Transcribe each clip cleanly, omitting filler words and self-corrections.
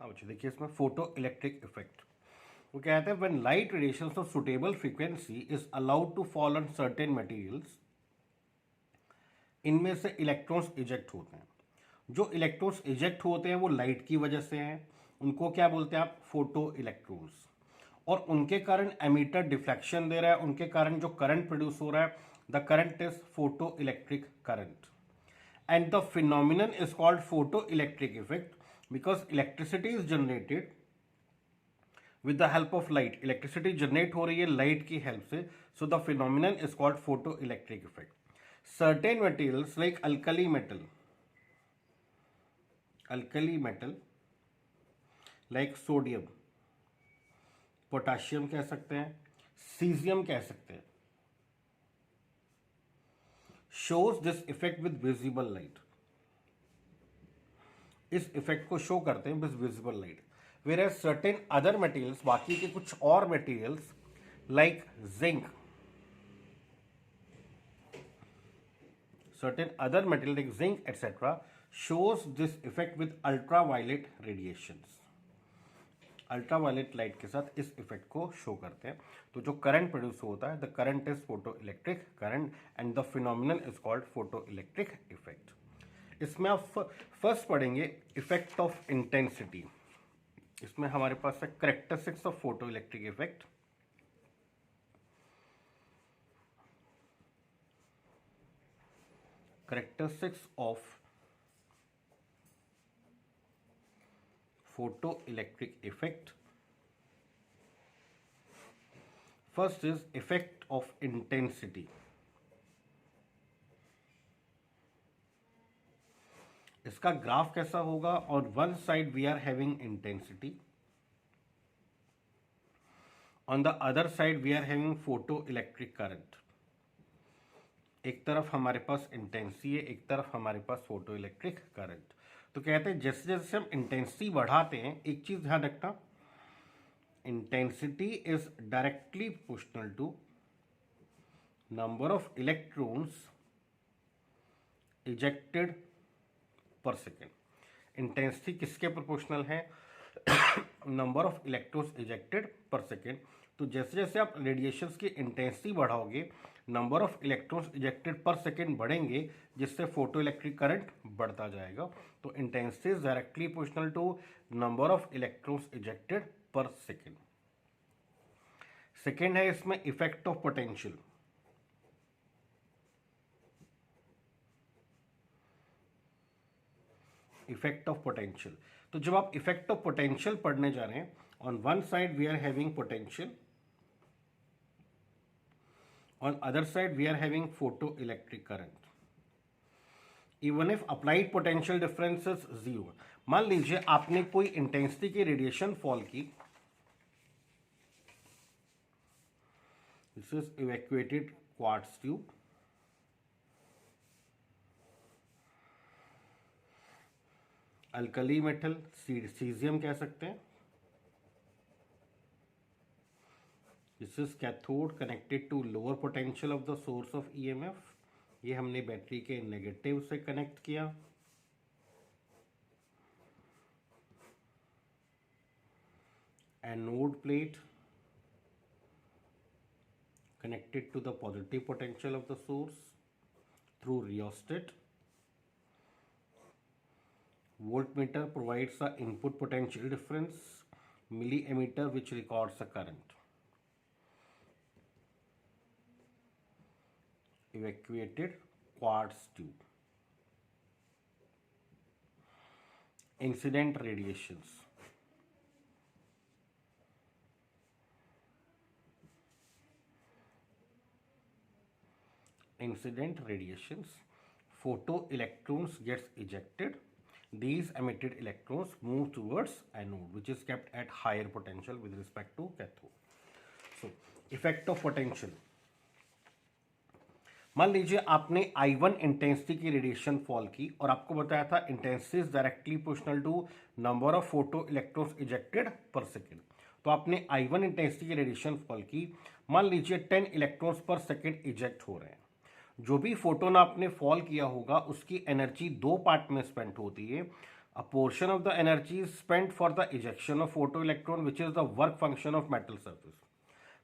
हाँ बच्चे देखिए इसमें फोटो इलेक्ट्रिक इफेक्ट वो कहते हैं when light radiations of suitable frequency is allowed to fall on certain materials, इनमें से इलेक्ट्रॉन्स इजेक्ट होते हैं। जो इलेक्ट्रॉन्स इजेक्ट होते हैं वो लाइट की वजह से हैं, उनको क्या बोलते हैं आप, फोटो इलेक्ट्रॉन्स। और उनके कारण एमीटर डिफ्लेक्शन दे रहा है, उनके कारण जो करंट प्रोड्यूस हो रहा है, the current is photo electric current. And the phenomenon is called photoelectric effect because electricity is generated with the help of light. Electricity generate हो रही है light की help से, so the phenomenon is called photoelectric effect. Certain materials like alkali metal like sodium, potassium कह सकते हैं, cesium कह सकते हैं, shows this effect with visible light. इस इफेक्ट को शो करते हैं with visible light. Whereas certain other materials, बाकी के कुछ और materials like zinc, certain other material like zinc etc shows this effect with ultraviolet radiations. Ultraviolet light के साथ इस इफेक्ट को शो करते हैं। तो जो करंट प्रोड्यूस होता है, the current is photo electric current and the phenomenon is called photo electric effect. इसमें आप फर्स्ट पढ़ेंगे इफेक्ट ऑफ इंटेंसिटी। इसमें हमारे पास है characteristics of photo electric effect, characteristics of photoelectric effect. First is effect of intensity. इसका graph कैसा होगा? On one side we are having intensity, on the other side we are having photoelectric current. एक तरफ हमारे पास intensity है, एक तरफ हमारे पास फोटो इलेक्ट्रिक करंट। तो कहते हैं जैसे जैसे हम इंटेंसिटी बढ़ाते हैं, एक चीज ध्यान रखना, intensity is directly proportional to number of electrons ejected per second. Intensity किसके प्रोपोर्शनल है? Number of electrons ejected per second. तो जैसे जैसे आप रेडिएशंस की इंटेंसिटी बढ़ाओगे, number of electrons ejected per second बढ़ेंगे, जिससे फोटो इलेक्ट्रिक करंट बढ़ता जाएगा। तो intensity is directly proportional to number of electrons ejected per second. Second है इसमें effect of potential. Effect of potential, तो जब आप इफेक्ट ऑफ पोटेंशियल पढ़ने जा रहे हैं, on one side we are having potential, on other side we are having photoelectric current. Even if applied potential difference is zero, मान लीजिए आपने कोई इंटेंसिटी की रेडिएशन फॉल की, this is evacuated quartz tube, alkali metal caesium कह सकते हैं, this is cathode connected to lower potential of the source of EMF. ये हमने बैटरी के नेगेटिव से कनेक्ट किया। Anode plate connected to the positive potential of the source through rheostat. Voltmeter provides the input potential difference. Milliammeter which records the current. Evacuated quartz tube. Incident radiations. Incident radiations. Photoelectrons gets ejected. These emitted electrons move towards anode, which is kept at higher potential with respect to cathode. So, effect of potential. मान लीजिए आपने I1 intensity की radiation fall की और आपको बताया था intensity is directly proportional to number of photo electrons ejected per second. तो आपने I1 इंटेंसिटी की रेडिएशन फॉल की, मान लीजिए 10 इलेक्ट्रॉन्स पर सेकेंड इजेक्ट हो रहे हैं। जो भी फोटोन आपने फॉल किया होगा उसकी एनर्जी दो पार्ट में स्पेंड होती है। A portion of the energy is spent for the ejection of photoelectron which is the work function of metal surface.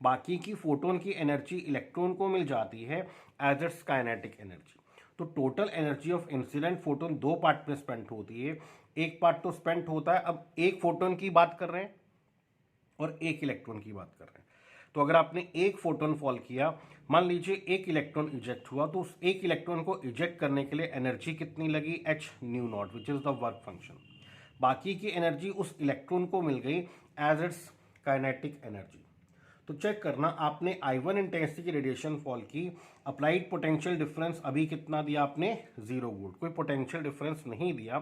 बाकी की फोटोन की एनर्जी इलेक्ट्रॉन को मिल जाती है एज इट्स काइनेटिक एनर्जी। तो total energy of incident photon दो part में spend होती है। एक पार्ट तो स्पेंड होता है, अब एक फोटोन की बात कर रहे हैं और एक इलेक्ट्रॉन की बात कर रहे हैं। तो अगर आपने एक फोटोन फॉल किया, मान लीजिए एक इलेक्ट्रॉन इजेक्ट हुआ, तो उस एक इलेक्ट्रॉन को इजेक्ट करने के लिए एनर्जी कितनी लगी, h new not which is the work function. बाकी की एनर्जी उस इलेक्ट्रॉन को मिल गई एज इट्स काइनेटिक एनर्जी। तो चेक करना, आपने I1 इंटेंसिटी की रेडिएशन फॉल की, अप्लाइड पोटेंशियल डिफरेंस अभी कितना दिया आपने, 0 वोल्ट, कोई पोटेंशियल डिफरेंस नहीं दिया,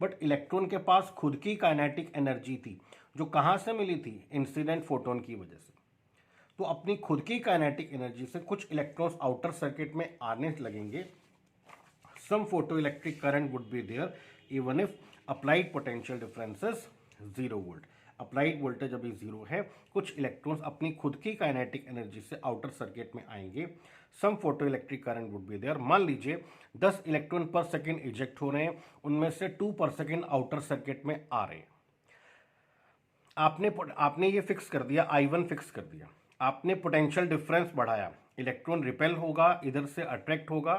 बट इलेक्ट्रॉन के पास खुद की काइनेटिक एनर्जी थी जो कहाँ से मिली थी, इंसिडेंट फोटोन की वजह से। तो अपनी खुद की काइनेटिक एनर्जी से कुछ इलेक्ट्रॉन्स आउटर सर्किट में आने लगेंगे। Some photo electric current would be there even if applied potential difference is 0 volt. Applied voltage अभी 0 है, कुछ इलेक्ट्रॉन्स अपनी खुद की काइनेटिक एनर्जी से आउटर सर्किट में आएंगे। Some photo electric current would be there. मान लीजिए 10 इलेक्ट्रॉन पर सेकेंड इजेक्ट हो रहे हैं, उनमें से 2 पर सेकेंड आउटर सर्किट में आ रहे हैं। आपने ये फिक्स कर दिया, I1 फिक्स कर दिया, आपने पोटेंशियल डिफरेंस बढ़ाया, इलेक्ट्रॉन रिपेल होगा, इधर से अट्रैक्ट होगा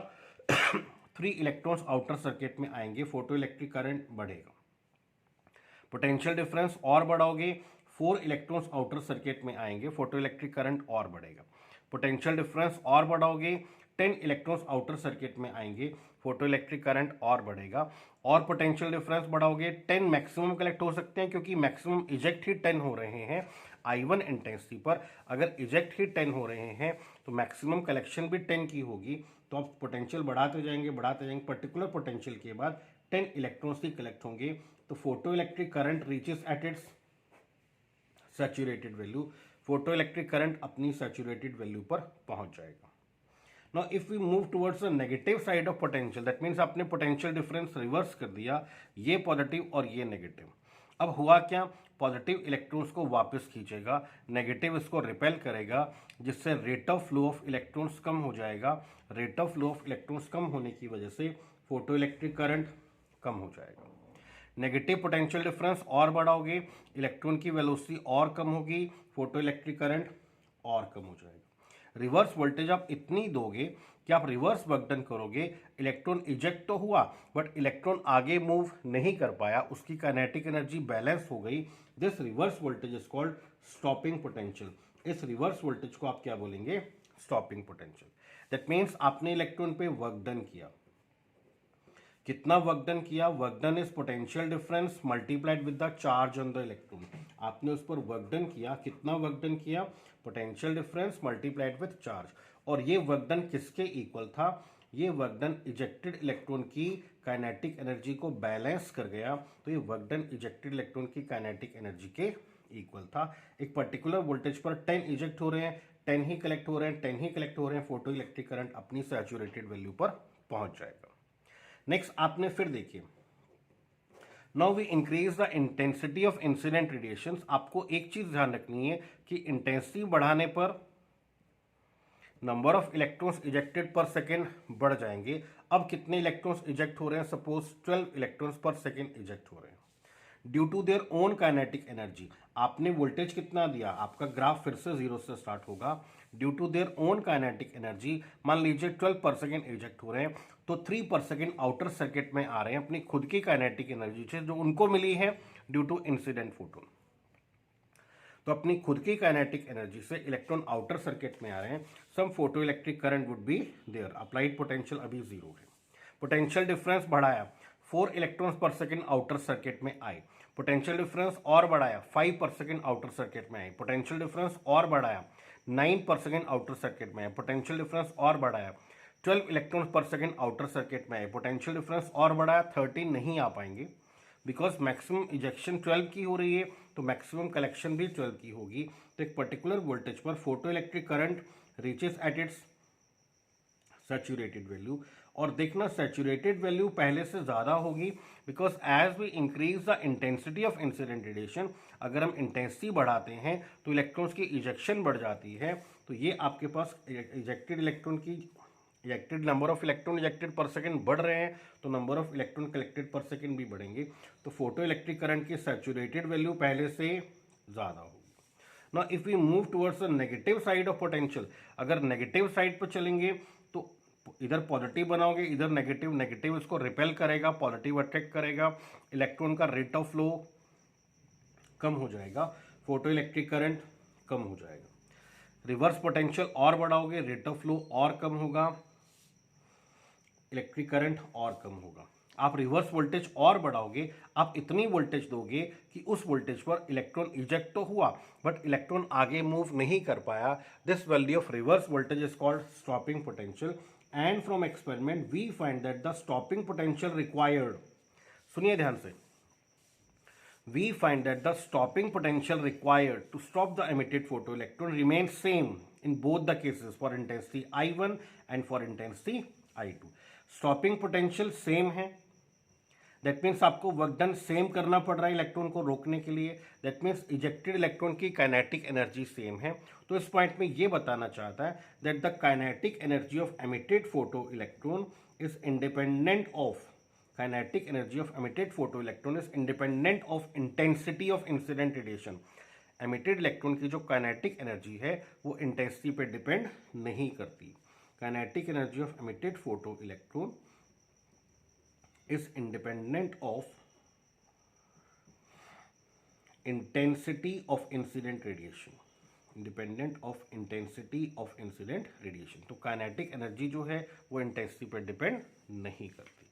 3 इलेक्ट्रॉन्स आउटर सर्किट में आएंगे, फोटो इलेक्ट्रिक करंट बढ़ेगा। पोटेंशियल डिफरेंस और बढ़ाओगे, 4 इलेक्ट्रॉन्स आउटर सर्किट में आएंगे, फोटो इलेक्ट्रिक करंट और बढ़ेगा। पोटेंशियल डिफरेंस और बढ़ाओगे, 10 इलेक्ट्रॉन्स आउटर सर्किट में आएंगे, फोटो इलेक्ट्रिक करंट और बढ़ेगा। और पोटेंशियल डिफरेंस बढ़ाओगे, 10 मैक्सिमम कलेक्ट हो सकते हैं क्योंकि मैक्सिमम इजेक्ट ही 10 हो रहे हैं I1 इंटेंसिटी पर। अगर इजेक्ट ही 10 हो रहे हैं तो मैक्सिमम कलेक्शन भी 10 की होगी। तो आप पोटेंशियल बढ़ाते जाएंगे, पर्टिकुलर पोटेंशियल के बाद 10 इलेक्ट्रॉन्स ही कलेक्ट होंगे। तो photo electric current reaches at its saturated value, photo electric current अपनी सैचुरेटेड वैल्यू पर पहुंच जाएगा। Now if we move towards the negative side of potential, that means आपने पोटेंशियल डिफरेंस रिवर्स कर दिया, ये पॉजिटिव और ये नेगेटिव। अब हुआ क्या, पॉजिटिव इलेक्ट्रॉन्स को वापस खींचेगा, नेगेटिव इसको रिपेल करेगा, जिससे rate of flow of electrons कम हो जाएगा। Rate of flow of electrons कम होने की वजह से फोटो इलेक्ट्रिक करंट कम हो जाएगा। नेगेटिव पोटेंशियल डिफरेंस और बढ़ाओगे, इलेक्ट्रॉन की वेलोसिटी और कम होगी, फोटो इलेक्ट्रिक करंट और कम हो जाएगा। रिवर्स वोल्टेज आप इतनी दोगे कि आप रिवर्स वर्क डन करोगे, इलेक्ट्रॉन इजेक्ट तो हुआ बट इलेक्ट्रॉन आगे मूव नहीं कर पाया, उसकी काइनेटिक एनर्जी बैलेंस हो गई। This reverse voltage is called stopping potential. इस रिवर्स वोल्टेज को आप क्या बोलेंगे, स्टॉपिंग पोटेंशियल। दैट मीन्स आपने इलेक्ट्रॉन पे वर्क डन किया, कितना वर्क डन किया, work done is potential difference multiplied with the charge on the electron. आपने उस पर वर्क डन किया, कितना वर्क डन किया, potential difference multiplied with charge. और ये वर्क डन किसके इक्वल था, ये वर्क डन इजेक्टेड इलेक्ट्रॉन की काइनेटिक एनर्जी को बैलेंस कर गया। तो ये वर्क डन इजेक्टेड इलेक्ट्रॉन की काइनेटिक एनर्जी के इक्वल था। एक पर्टिकुलर वोल्टेज पर 10 इजेक्ट हो रहे हैं, 10 ही कलेक्ट हो रहे हैं, 10 ही कलेक्ट हो रहे हैं, फोटो इलेक्ट्रिक करंट अपनी सैचुरेटेड वैल्यू पर पहुंच जाएगा। नेक्स्ट आपने फिर देखिए, now we increase the intensity of incident radiations. आपको एक चीज ध्यान रखनी है कि इंटेंसिटी बढ़ाने पर number of electrons ejected per second बढ़ जाएंगे। अब कितने इलेक्ट्रॉन्स इजेक्ट हो रहे हैं, suppose 12 electrons per second eject हो रहे हैं due to their own kinetic energy. आपने वोल्टेज कितना दिया, आपका ग्राफ फिर से 0 से स्टार्ट होगा। Due to their own kinetic energy, मान लीजिए 12 पर सेकेंड इजेक्ट हो रहे हैं, तो 3 पर सेकेंड आउटर सर्किट में आ रहे हैं अपनी खुद की काइनेटिक एनर्जी से जो उनको मिली है ड्यू टू इंसिडेंट फोटोन। तो अपनी खुद की काइनेटिक एनर्जी से इलेक्ट्रॉन आउटर सर्किट में आ रहे हैं। Some photo electric current would be there, applied potential अभी 0 है। पोटेंशियल डिफरेंस बढ़ाया, 4 electrons per second outer circuit में आए, पोटेंशियल डिफरेंस और बढ़ाया, 5 पर सेकेंड आउटर सर्किट में आए, पोटेंशियल डिफरेंस और बढ़ाया, 9 पर सेकेंड आउटर सर्किट में आए, पोटेंशियल डिफरेंस और बढ़ाया, 12 electrons per second outer circuit में आए, पोटेंशियल डिफरेंस और बढ़ाया, 13 नहीं आ पाएंगे बिकॉज मैक्सिमम इजेक्शन 12 की हो रही है, तो मैक्सिमम कलेक्शन भी 12 की होगी। तो एक पर्टिकुलर वोल्टेज पर photo electric current reaches at its saturated value. और देखना सैचुरेटेड वैल्यू पहले से ज़्यादा होगी because as we increase the intensity of incident radiation, अगर हम इंटेंसिटी बढ़ाते हैं तो इलेक्ट्रॉन्स की इजेक्शन बढ़ जाती है। तो ये आपके पास इजेक्टेड इलेक्ट्रॉन की ejected number of electron ejected per second बढ़ रहे हैं तो number of electron collected per second भी बढ़ेंगे, तो फोटो इलेक्ट्रिक करंट की सैचुरेटेड वैल्यू पहले से ज़्यादा होगी। ना if we move towards the negative side of potential, अगर नेगेटिव साइड पर चलेंगे तो इधर पॉजिटिव बनाओगे, इधर नेगेटिव, नेगेटिव इसको रिपेल करेगा, पॉजिटिव अट्रैक्ट करेगा, इलेक्ट्रॉन का रेट ऑफ फ्लो कम हो जाएगा, फोटो इलेक्ट्रिक करंट कम हो जाएगा। रिवर्स पोटेंशियल और बढ़ाओगे, रेट ऑफ फ्लो और कम होगा, इलेक्ट्रिक करंट और कम होगा। आप रिवर्स वोल्टेज और बढ़ाओगे, आप इतनी वोल्टेज दोगे कि उस वोल्टेज पर इलेक्ट्रॉन इजेक्ट तो हुआ बट इलेक्ट्रॉन आगे मूव नहीं कर पाया। This value of reverse voltage is called stopping potential and from experiment we find that the stopping potential required, सुनिए ध्यान से, we find that the stopping potential required to stop the emitted photoelectron remains same in both the cases for intensity I1 and for intensity I2. Stopping potential same है, that means आपको work done same करना पड़ रहा है electron को रोकने के लिए, that means इजेक्टेड इलेक्ट्रॉन की काइनेटिक एनर्जी सेम है। तो इस पॉइंट में ये बताना चाहता है that the kinetic energy of emitted photoelectron is independent of kinetic energy of emitted photoelectron is independent of intensity of incident radiation। emitted electron की जो काइनेटिक एनर्जी है वो इंटेंसिटी पे डिपेंड नहीं करती। Kinetic energy of emitted photoelectron is independent of intensity of incident radiation, independent of intensity of incident radiation। तो kinetic energy जो है वो इंटेंसिटी पे डिपेंड नहीं करती।